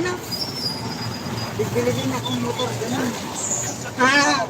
na. Bibili din akong motor, ganun. Ha?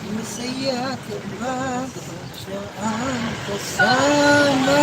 Masaya ka ba saan kasama?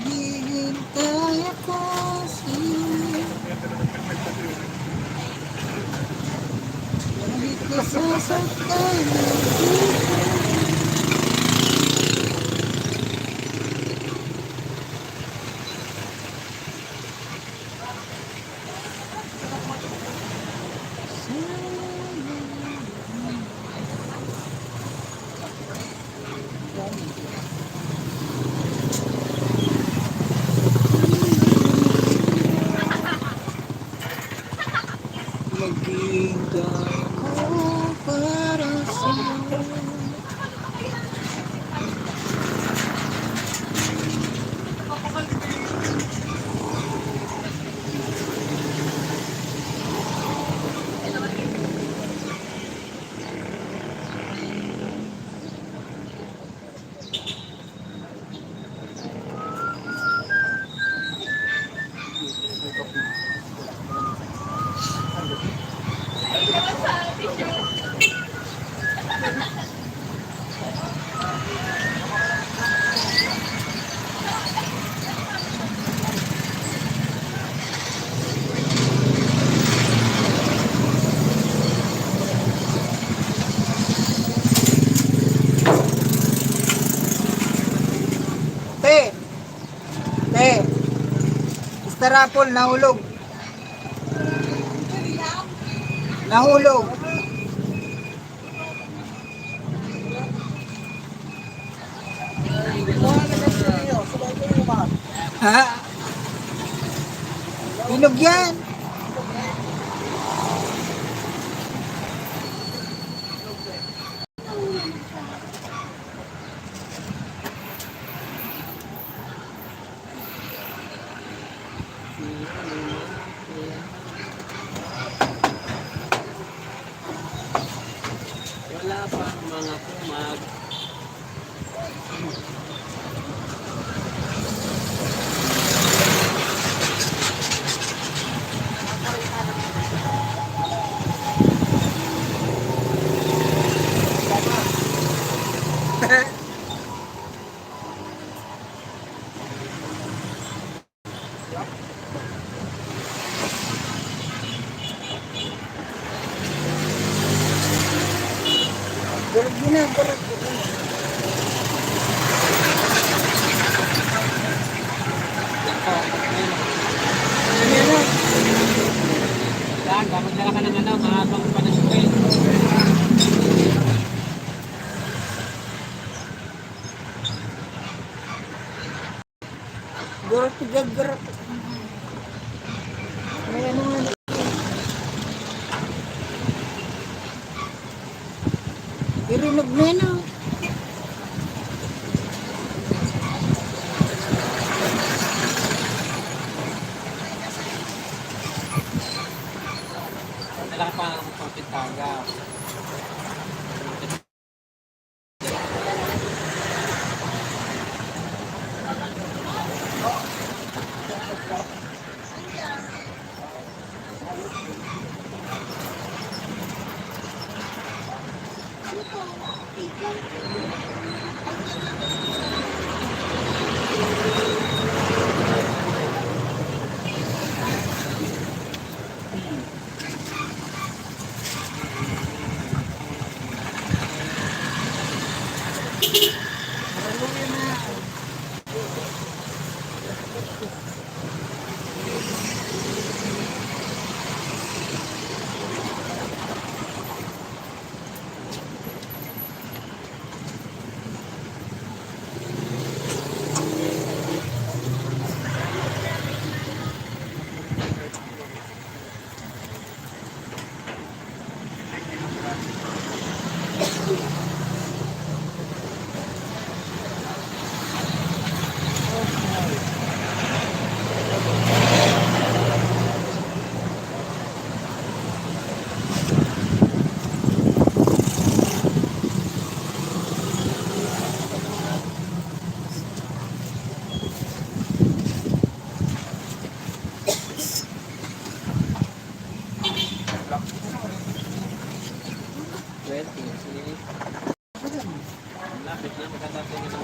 Maghihintay ako sa'yo. Hindi ko sasaktan maghihintay ako para sa'yo. Mr. Apple, nahulog. Nahulog. Ha? Hinog yan. Wala pa mga kumag. Durog yun na, durog. Yan, magdala ka ng ano, mga pang panasukin. Gagrap. May ano nga. Irinog na yun ah. Kailangan pa ng pampitaga. Lapit na magkatatin na ng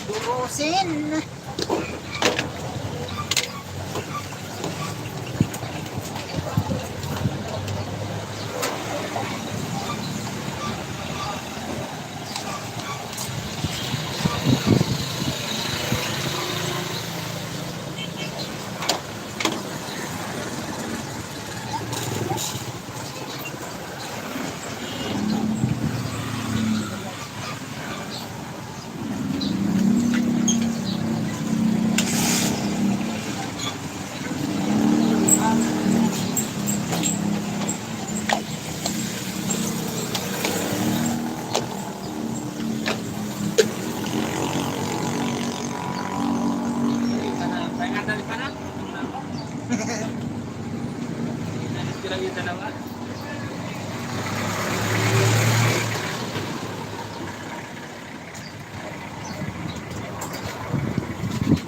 Durusin. Paingatan di mana? Kira kita dapat.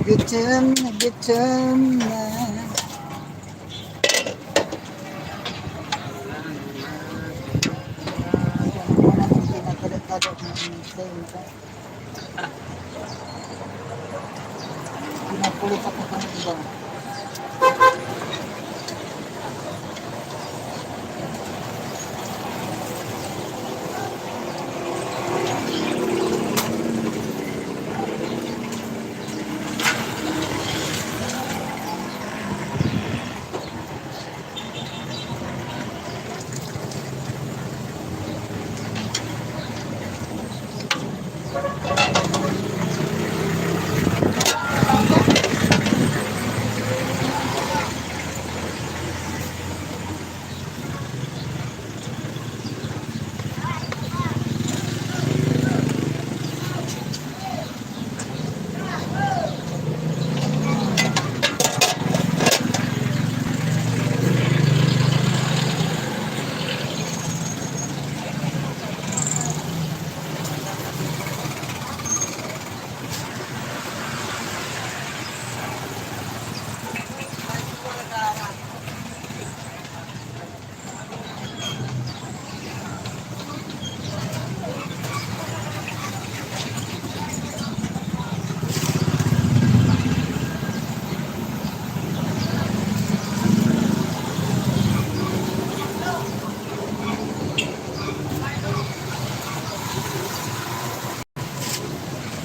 Gutom na. Wala nang pinagkadagdag ng sale. Pinapulit ako ng iba.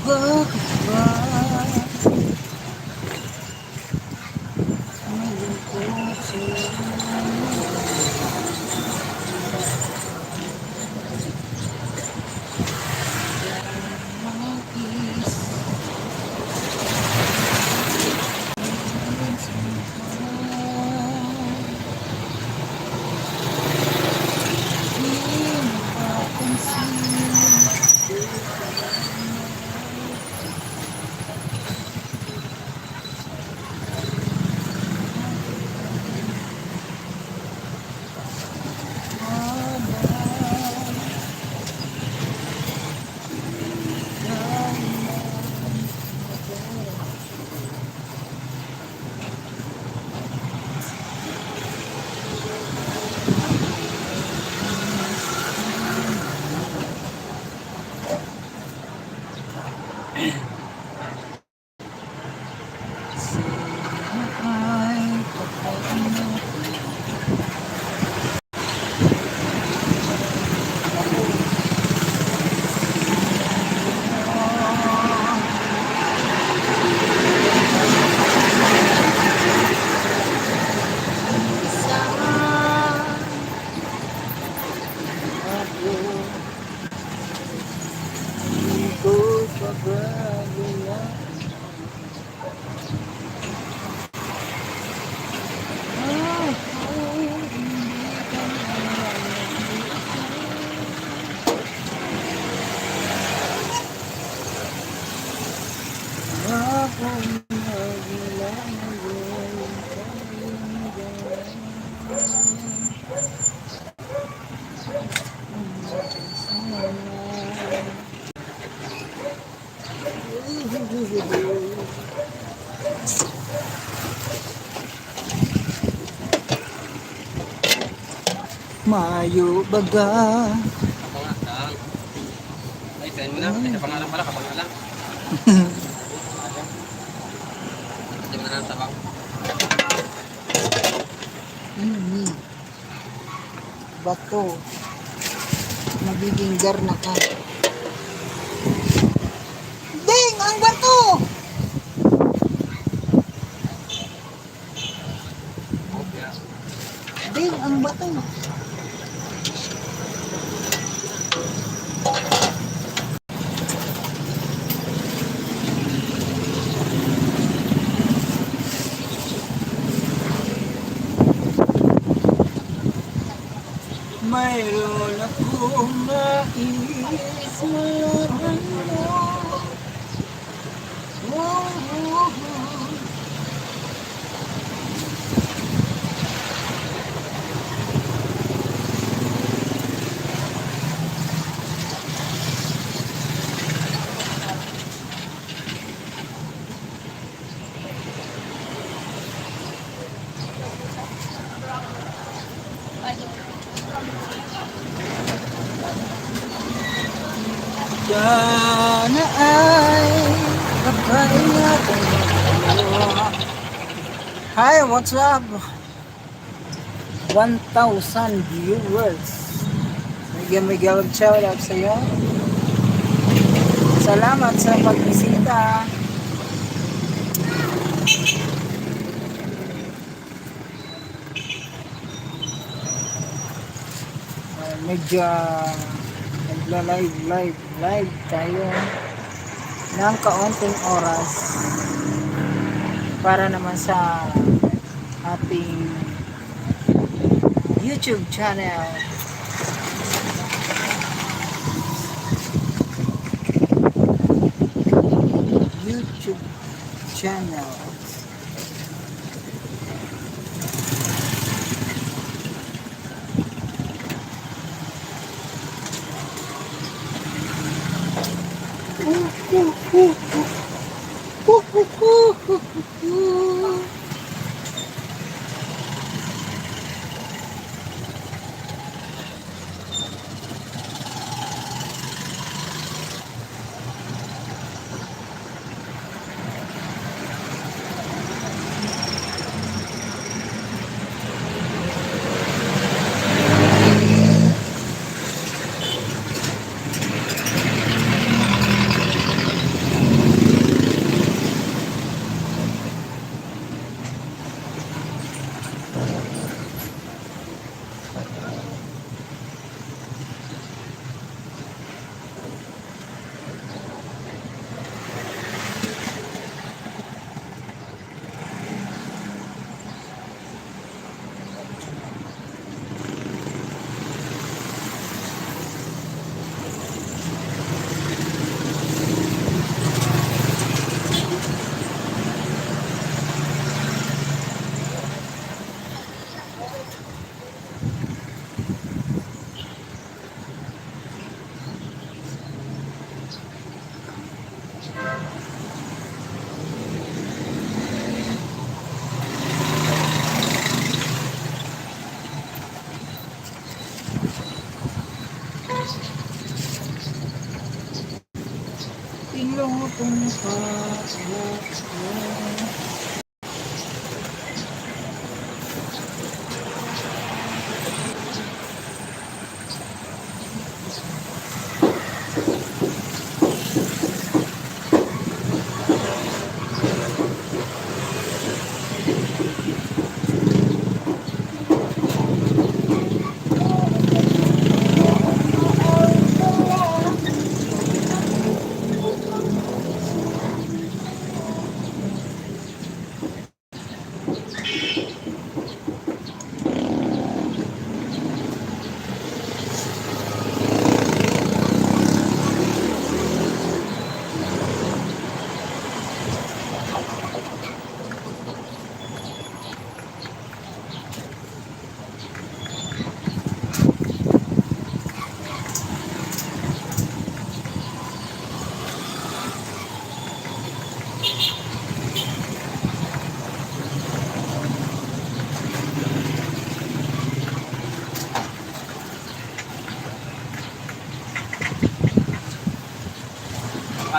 Bakit ba malungkot sa'yo? Mayo baga. Ako nga, ay, tayo mo na. Ay, sa pangalan pala, kapag lang. Hindi mo na ng tabang. Hmm. Bato. Magiging garna ka. Ding! Ang bato! Okay. Ding! Ang bato! Mayroon akong nais malaman mo. Oh, oh, oh. Sana ay pagkaingatan mo. Hi, what's up? 1,000 viewers. Miguel shoutout sa iyo. Salamat sa pagbisita. Medyo nagla-live tayo ng kaunting oras para naman sa ating YouTube channel. YouTube channel. Pinlutong pa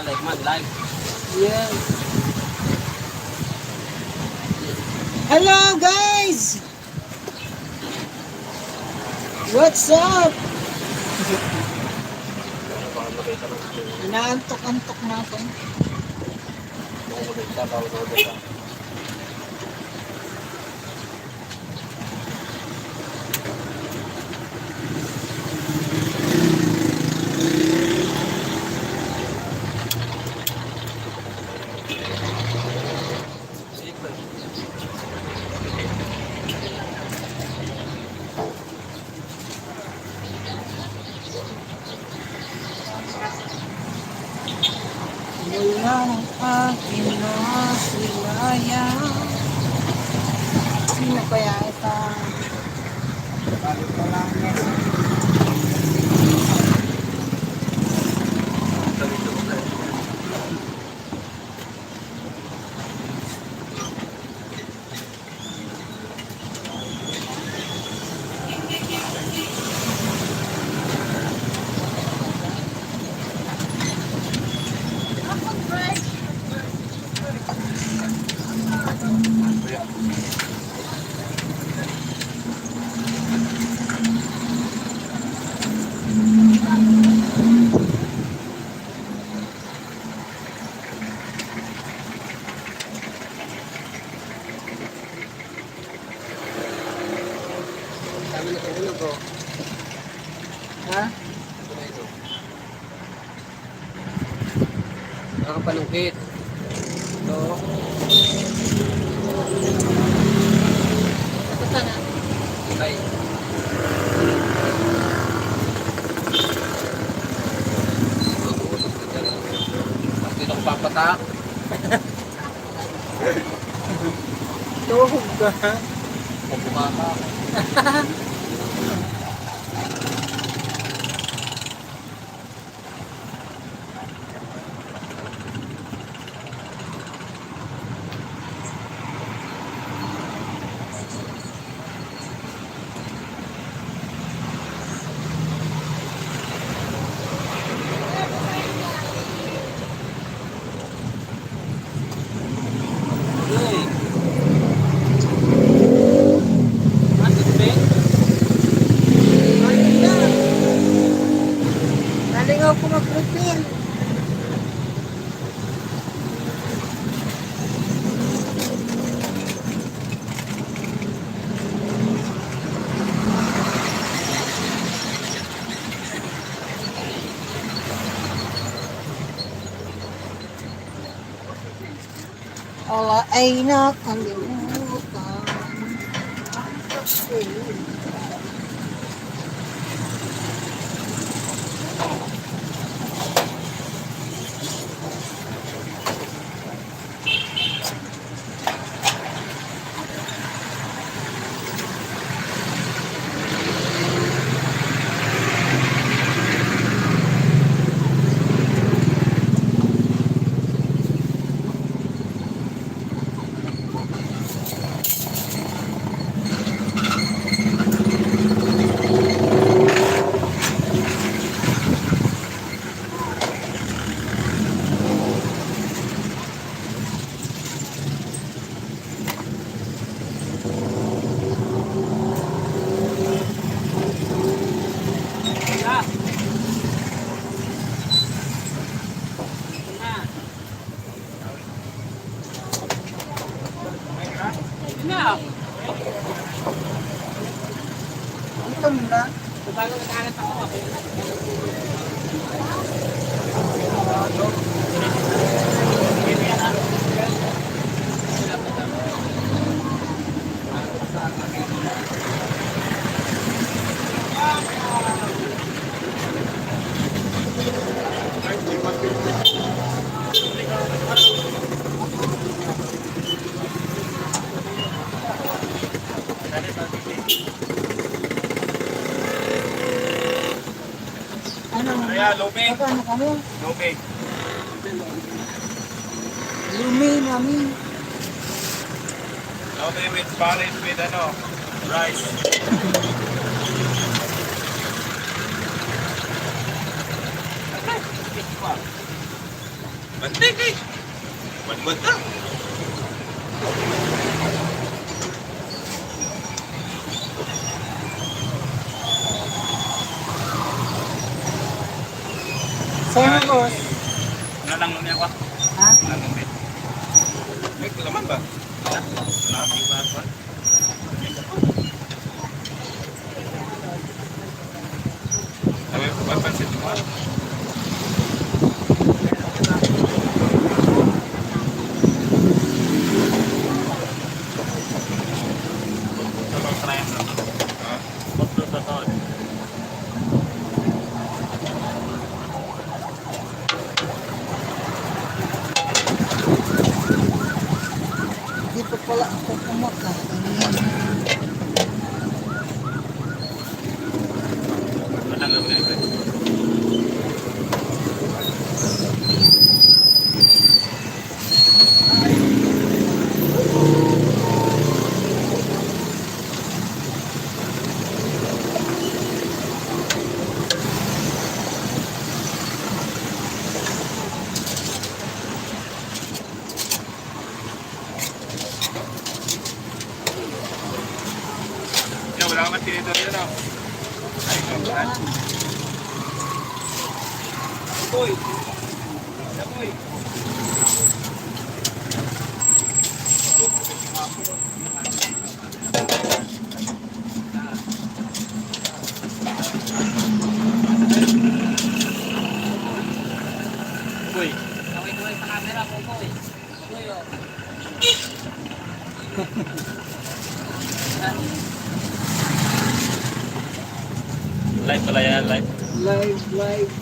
Live man, live. Yes. Hello guys! What's up? Baka makita ng ito. Inaantok-antok na ako. Makulit siya, bawal siya. Mula ng aking nasilayan. Sino kaya ito? Balik ko lang yan. Sabi na tulog ko. Ha? Ito na ito. Nakapanungkit. Ito. Ito sana. Ay. Matutusok na dyan. Tapos dito ko papatak. Tuhog ka. O bumaka. Nalingaw ko mag-refill. Ala ay nakalimutan. Ito na. Ano? Kaya, lumi. Ano kami? Lumi. Lumi namin. Lumi with Paris with ano, rice. Bantik eh! Buat-buat na. Sa'yo mo, boss. Nalang niya ko. Ha? Nalang din. May laman ba? Nalang ba ba? Sabi, papansin mo. Dito pala ako kumakain. Wala ka man tinidor yun, oh. Ay, kamulan. Uy! Uy! Uy! Kaway-kaway sa camera ko po eh. Uy, oh. Live pala yan, live. Live, live.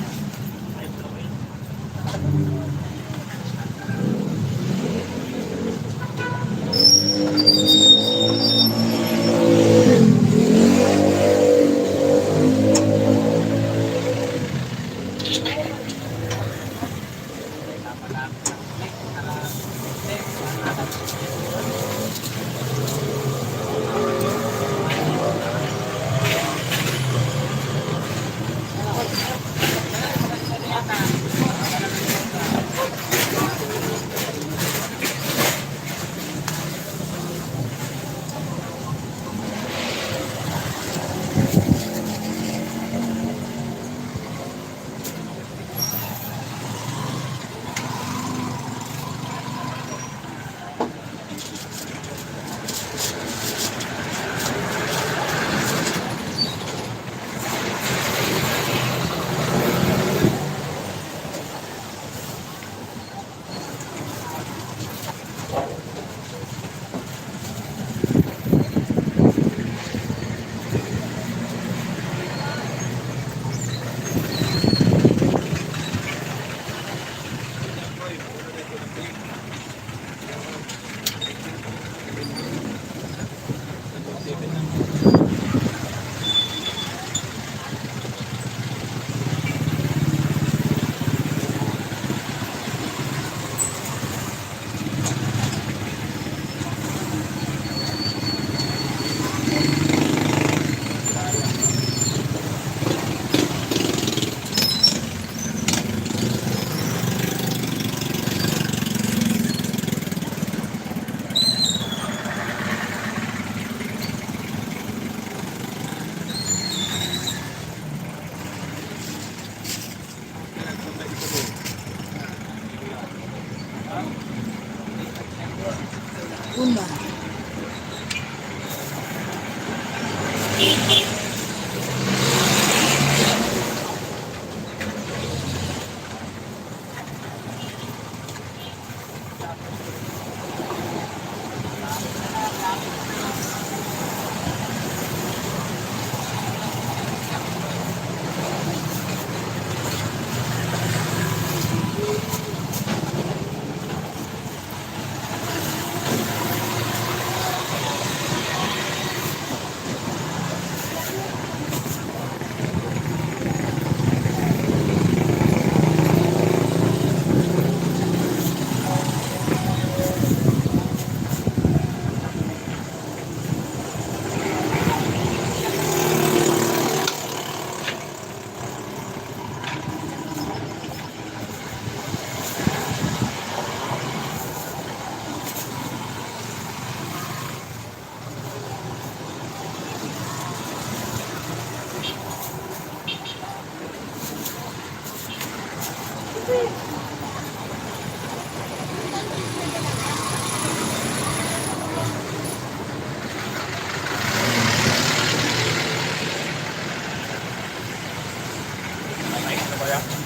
Una. Ay, ano ba yan?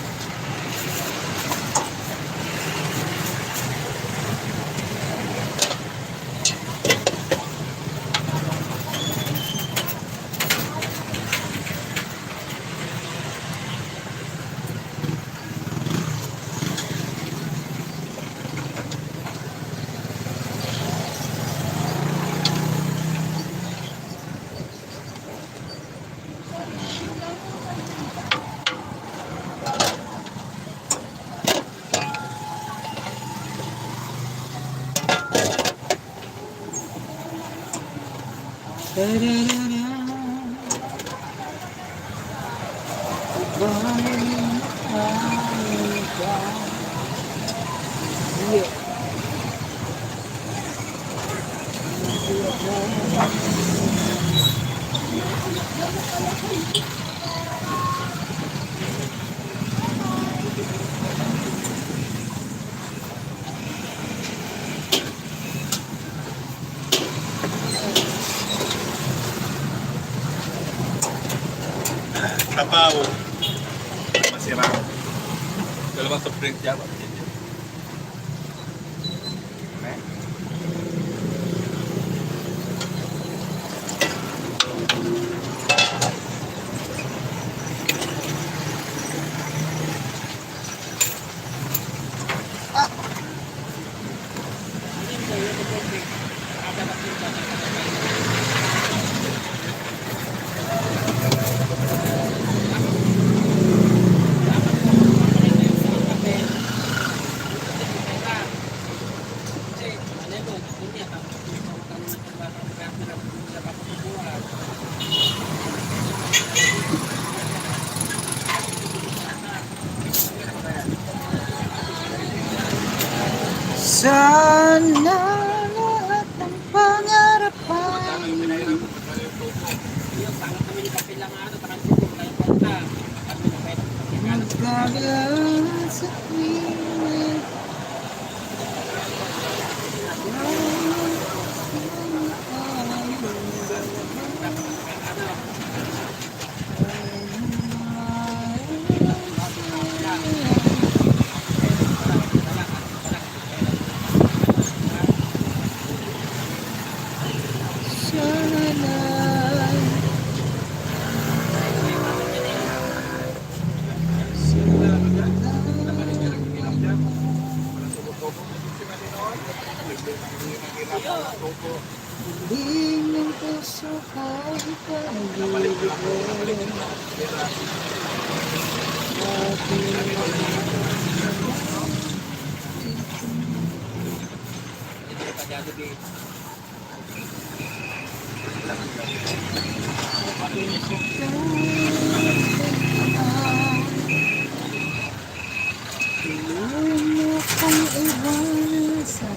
Tabaw. Masira. Dalawang soft drink dyan. Sana lahat ng pangarapan magkagaan sa tuwing Hinding ng puso ko'y pag-ibig mo kong iwan sa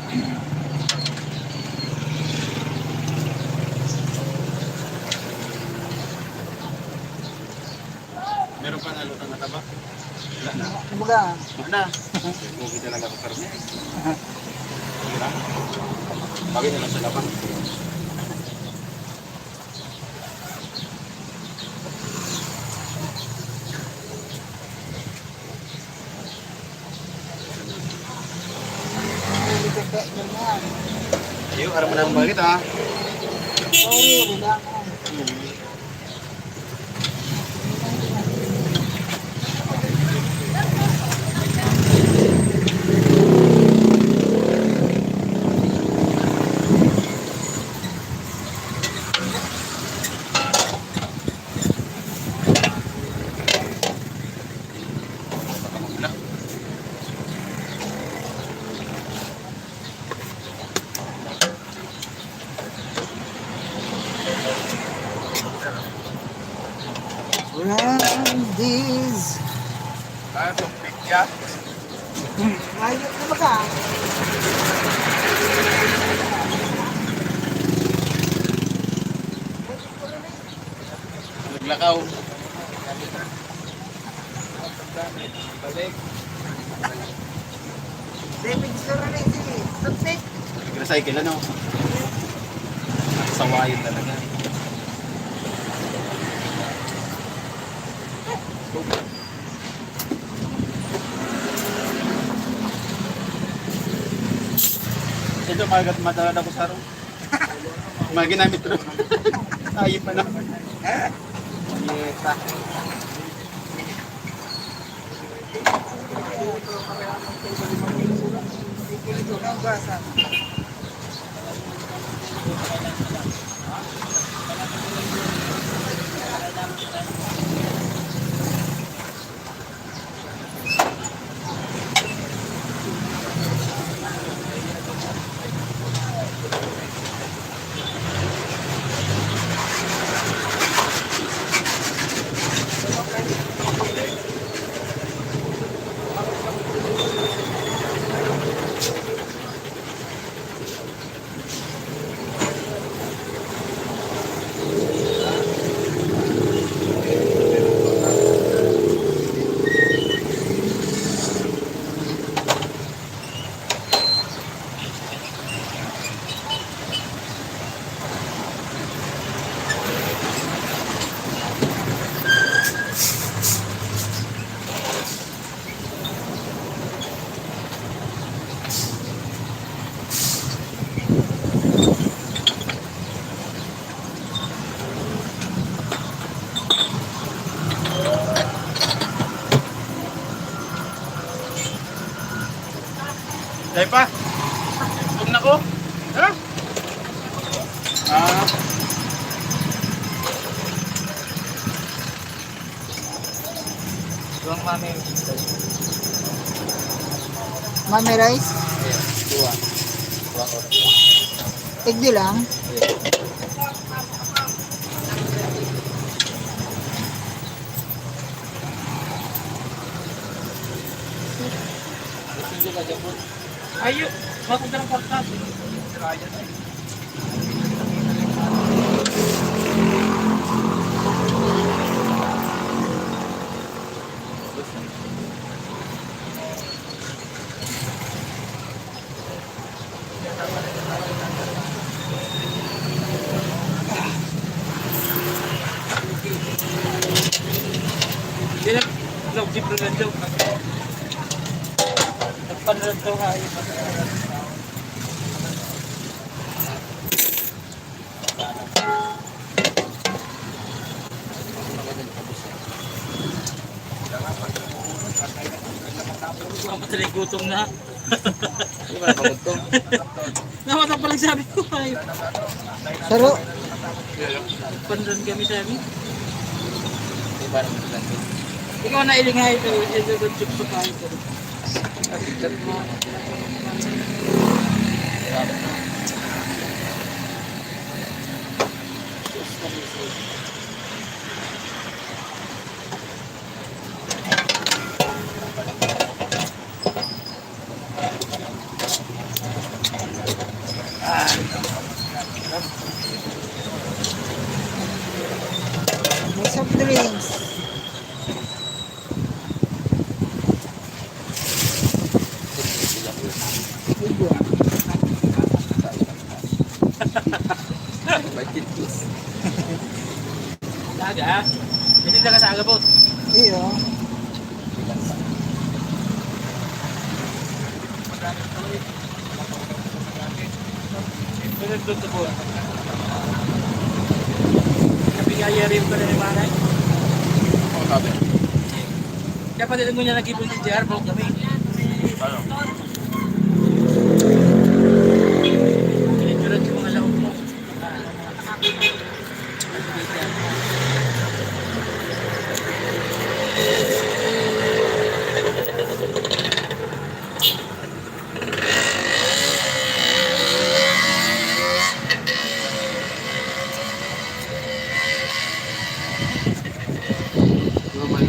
Meron pa nalutang na taba? Wala na. Kumbaga, Wala na. Mugi talaga ako karne. Hirap. Bagay na lang sa lapang. hindi ka pa ganyan. Ayo, harap mo na ang bagit ha. Sorry, wala ka. Wala. Randy's. Ah, itong pizza. Ayok na ba? Naglakaw. David Sorone, sige. Subsik. Nag-recycle ano? Sawayin talaga. Ito magat madalan ako sa araw. Mga ginamit ko. Ayip pa na. Yeta. Ito na ang basa. Dahil pa. Huwag na ko. Ha? Ah. Doang mami. Mami rice. Dua. Dua ko. Tigdi lang. Ayo, bakit ka ng podcast? Sila, vlog jeep rin daw. Nagpanrad daw hayo. Mataling gutom na. Hindi ba napagutong? Namata pa lang sabi ko. Ay, Saro. pandan kami sabi. Hindi ba napagutong? Ikaw na ilingay ito. Ito yung chip sa kahit ito. Asikat mo. Budget plus. Saga? Hindi na ka saga po. Iyo. Pinag doon sa po. Kapigayari ko na ni Manay. Oo, sabi. Kaya pati mo niya nag-ibon si JR, bro kami. Ano? Pinituran yung mga laog mo.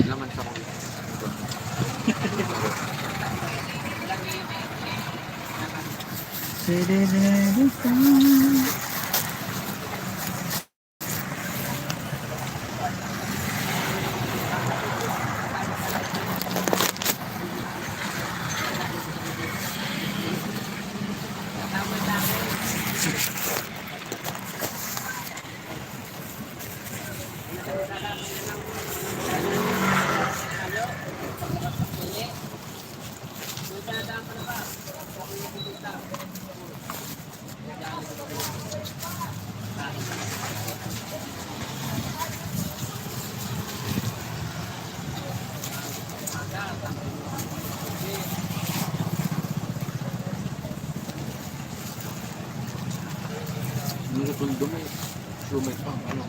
Laman sa kong. Hindi na itong dumay pa, ano,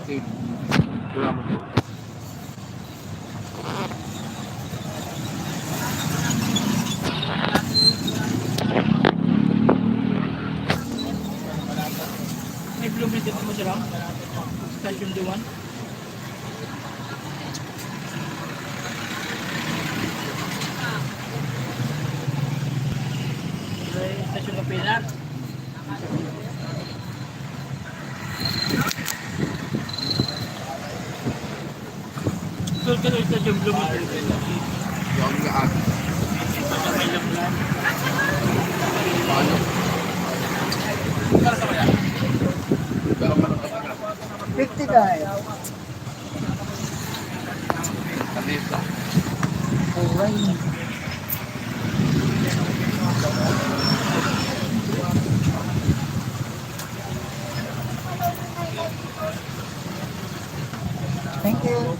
scale. Wala mo ito. May blueprint din mo siya lang. Station D1. Station Kapilar. Ito ka ito yung blueprint. Yung gaan. May lamulan. Paano? Para sa kaya? Pero parang kapag 50 guys. kanita. Alright. Thank you.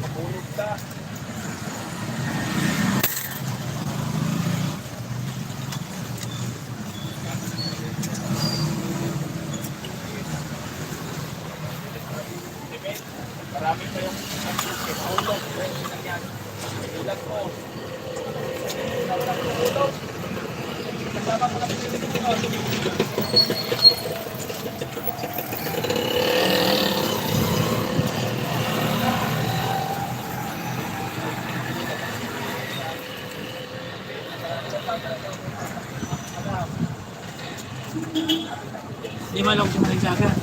Di malong si Maring Saga.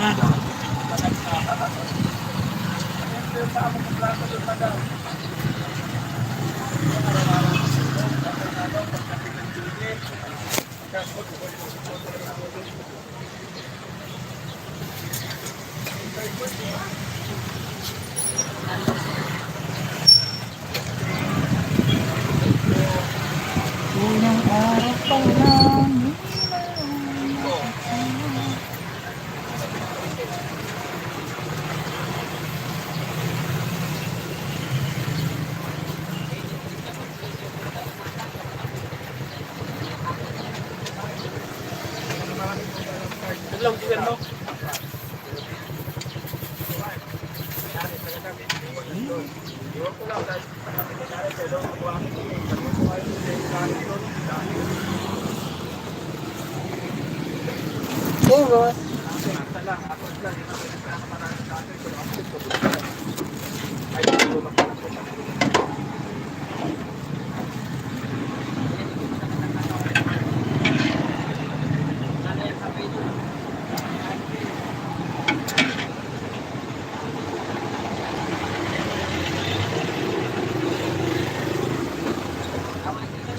Ha? Unang araw pa lang. Naglaw si Verno. Hey, boss.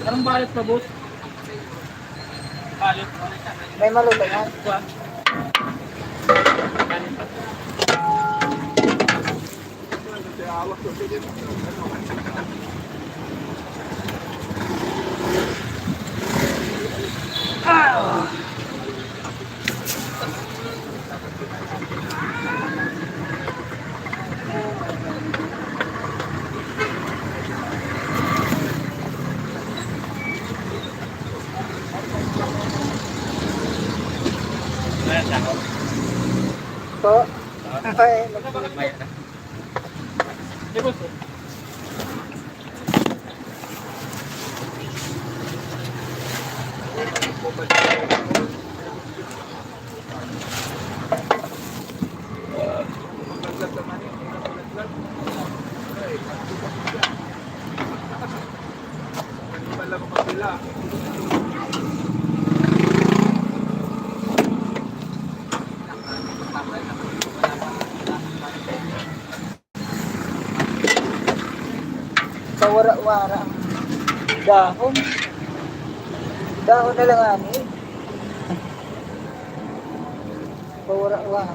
Anong balot pa, boss? Balot. May maluto yan. Kuha. Ayan, sako. Po. Ay, Maya na. Di ba, sir? sa wara-wara. Dahon. Dahon na lang ani. Pawara-wara.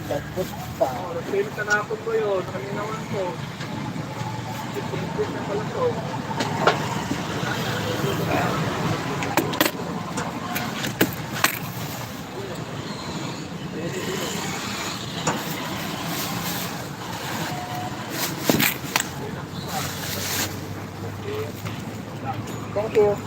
Lagpot pa. Thank you.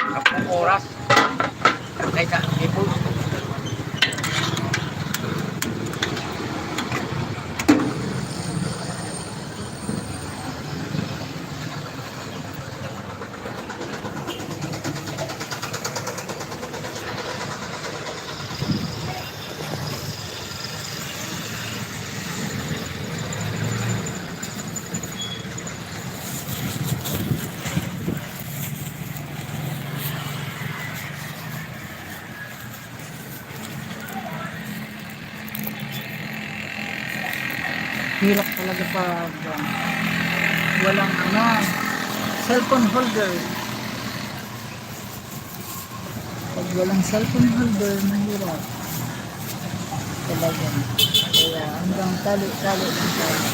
Kapag oras. Kahit na, ipo. Hirap talaga pag walang cellphone holder. Pag walang cellphone holder, mahirap. Talaga. Kaya hanggang tali-tali lang tayo.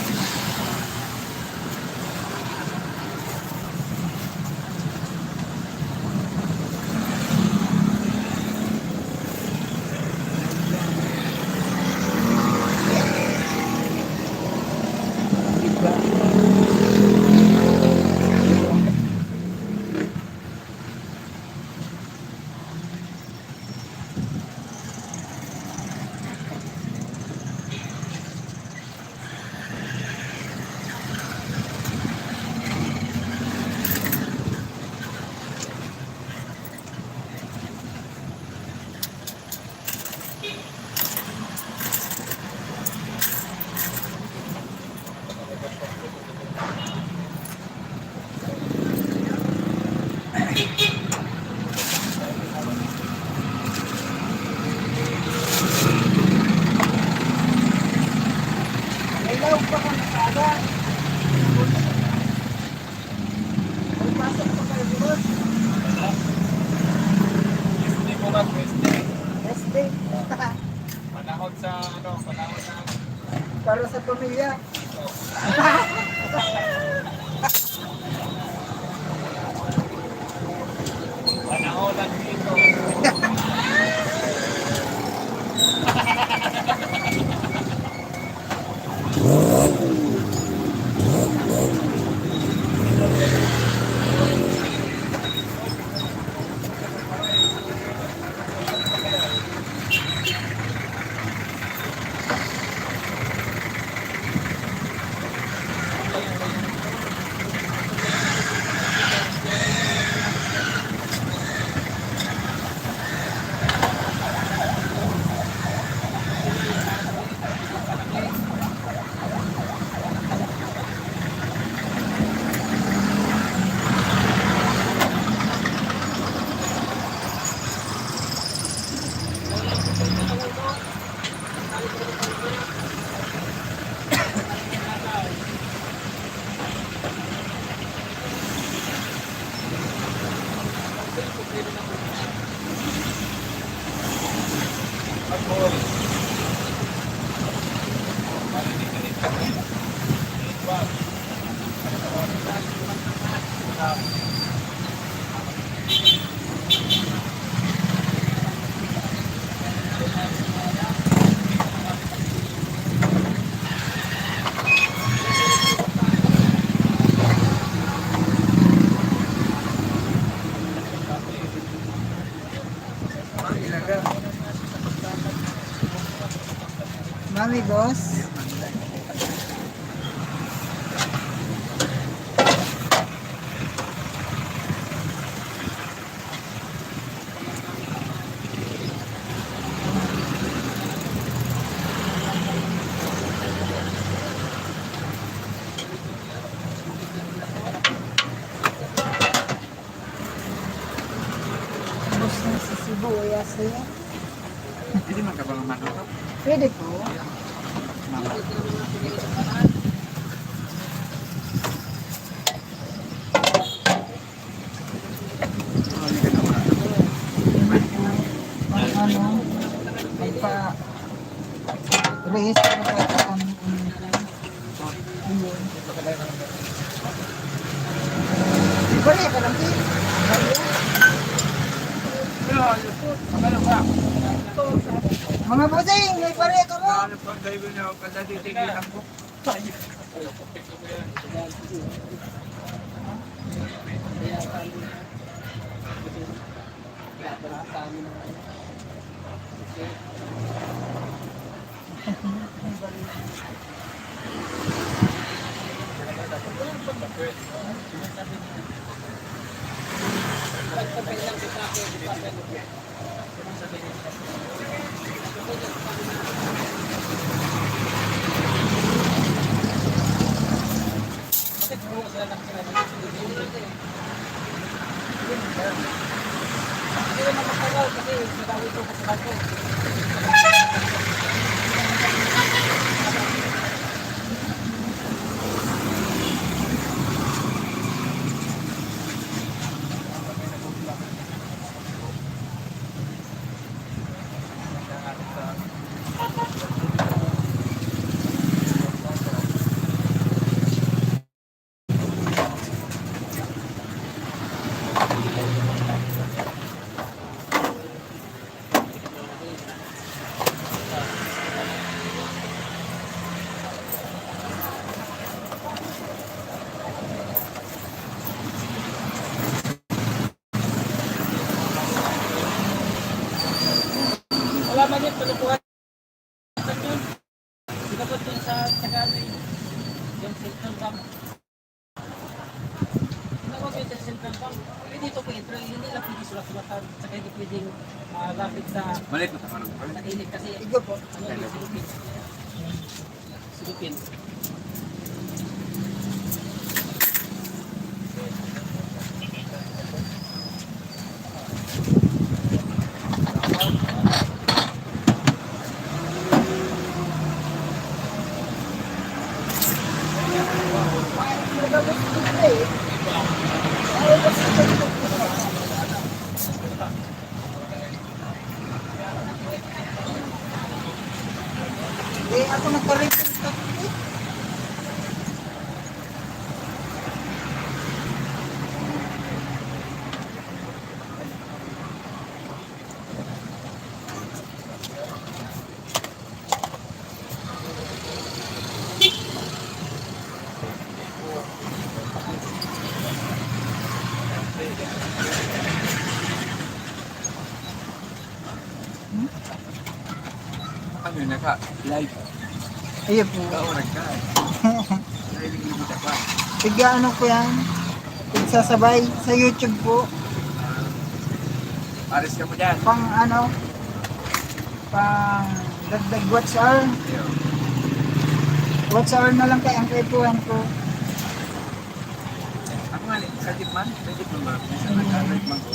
Diba? Ilaw pa ka na kaga. Pasok pa kayo doon. Hindi ko lang Wednesday. Wednesday. Panahon sa panahon sa Para sa pamilya. panahon lang dito. Mami, boss. Boss na sa sibuyas yan. Hindi man ka ba ng manok? Pwede po. Pang ano, magpa-rest para pa ito kami Balik ka lang, Kim. Mga busing, may pare ka mo. Wala man yun, tulukuhan yun. Sinabot dun sa Tagalog yung Central Bank. Sinabot yun sa Central Bank. Pero dito po ito, hindi lang pwede sulat-sulatan. Saka hindi pwedeng lapit sa Malit mo sa manok. init kasi Igo po. ano yung silupin. Silupin. Eh, ako nagka-report ka. Ano yun naka? Live. Ayun po. Ikaw nagka. Live yung kita pa. Tiga ano po yan? Pagsasabay sa YouTube po. Pares ka mo dyan. Pang ano? Pang dagdag watch hour. Ayaw. Watch hour na lang kay ang kaipuhan ko. Ako nga, sakit man. Sakit man ba? Minsan nagka-live man ko.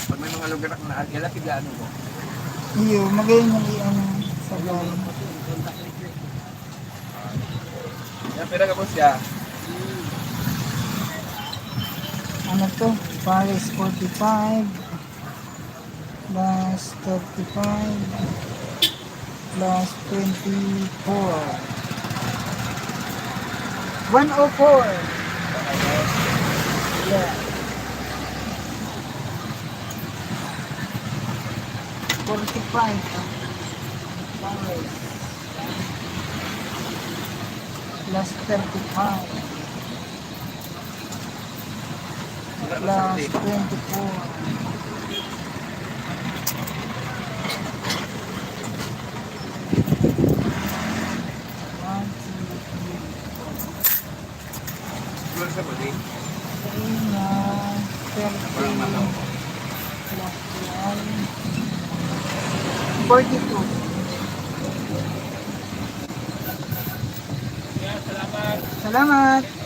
Pag may mga lugar na naagala, tiglaan mo. Iyo, magayon yung ano, sabay. Yan, pera ka po siya. Ano to? Paris 45 plus 35 plus 24. 104. Yeah. 45. Plus 35. Plus 24. One, two, three, Wala siya ba din? 13 plus 1, 42. Kaya salamat. Salamat!